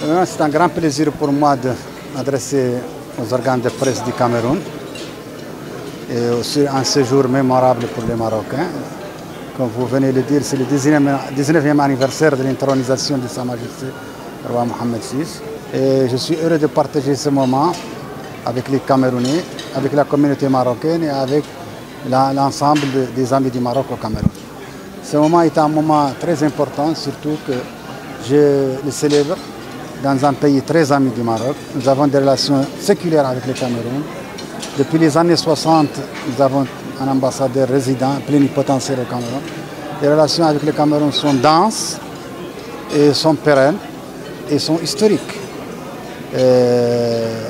C'est un grand plaisir pour moi d'adresser aux organes de presse du Cameroun et aussi un séjour mémorable pour les Marocains. Comme vous venez de le dire, c'est le 19e anniversaire de l'intronisation de Sa Majesté, le roi Mohamed VI. Et je suis heureux de partager ce moment avec les Camerounais, avec la communauté marocaine et avec l'ensemble des amis du Maroc au Cameroun. Ce moment est un moment très important, surtout que je le célèbre dans un pays très ami du Maroc. Nous avons des relations séculaires avec le Cameroun. Depuis les années 60, nous avons un ambassadeur résident, plénipotentiaire au Cameroun. Les relations avec le Cameroun sont denses, et sont pérennes et sont historiques.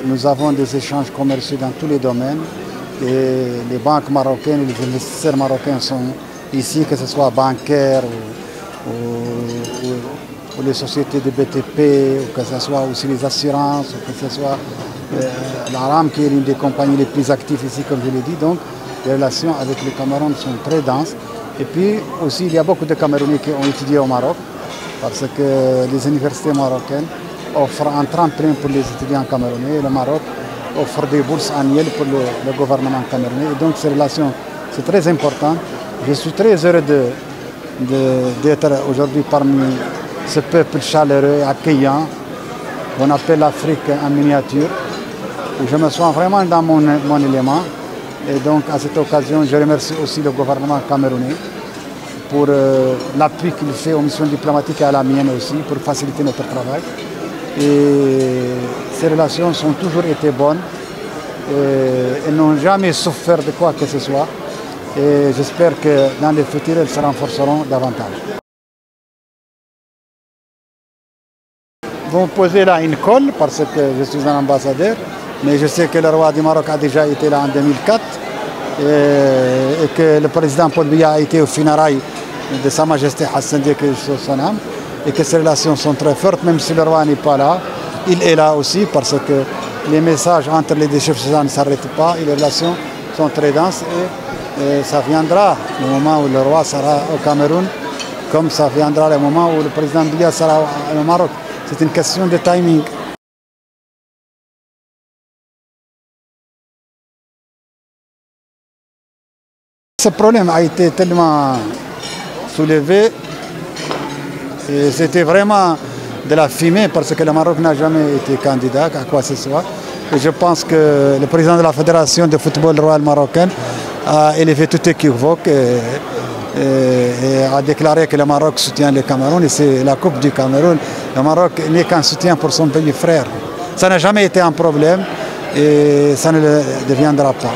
Nous avons des échanges commerciaux dans tous les domaines. Les banques marocaines, les investisseurs marocains sont ici, que ce soit bancaires ou les sociétés de BTP, ou que ce soit aussi les assurances, ou que ce soit la RAM qui est l'une des compagnies les plus actives ici, comme je l'ai dit. Donc les relations avec le Cameroun sont très denses. Et puis aussi, il y a beaucoup de Camerounais qui ont étudié au Maroc, parce que les universités marocaines offrent un tremplin pour les étudiants camerounais. Et le Maroc offre des bourses annuelles pour le gouvernement camerounais. Et donc ces relations, c'est très important. Je suis très heureux d'être aujourd'hui parmi ce peuple chaleureux et accueillant qu'on appelle l'Afrique en miniature, où je me sens vraiment dans mon élément. Et donc à cette occasion, je remercie aussi le gouvernement camerounais pour l'appui qu'il fait aux missions diplomatiques et à la mienne aussi, pour faciliter notre travail. Et ces relations ont toujours été bonnes et n'ont jamais souffert de quoi que ce soit. Et j'espère que dans le futur, elles se renforceront davantage. Vous me posez là une colle parce que je suis un ambassadeur, mais je sais que le roi du Maroc a déjà été là en 2004 et que le président Paul Biya a été au funérailles de Sa Majesté Hassan II, son âme, et que ces relations sont très fortes, même si le roi n'est pas là. Il est là aussi parce que les messages entre les deux chefs ne s'arrêtent pas et les relations sont très denses. Et ça viendra le moment où le roi sera au Cameroun, comme ça viendra le moment où le président Biya sera au Maroc. C'est une question de timing. Ce problème a été tellement soulevé et c'était vraiment de la fumée parce que le Maroc n'a jamais été candidat à quoi que ce soit. Et je pense que le président de la Fédération de football royal marocaine a élevé tout équivoque et a déclaré que le Maroc soutient le Cameroun et c'est la Coupe du Cameroun. Le Maroc n'est qu'un soutien pour son pays frère. Ça n'a jamais été un problème et ça ne le deviendra pas.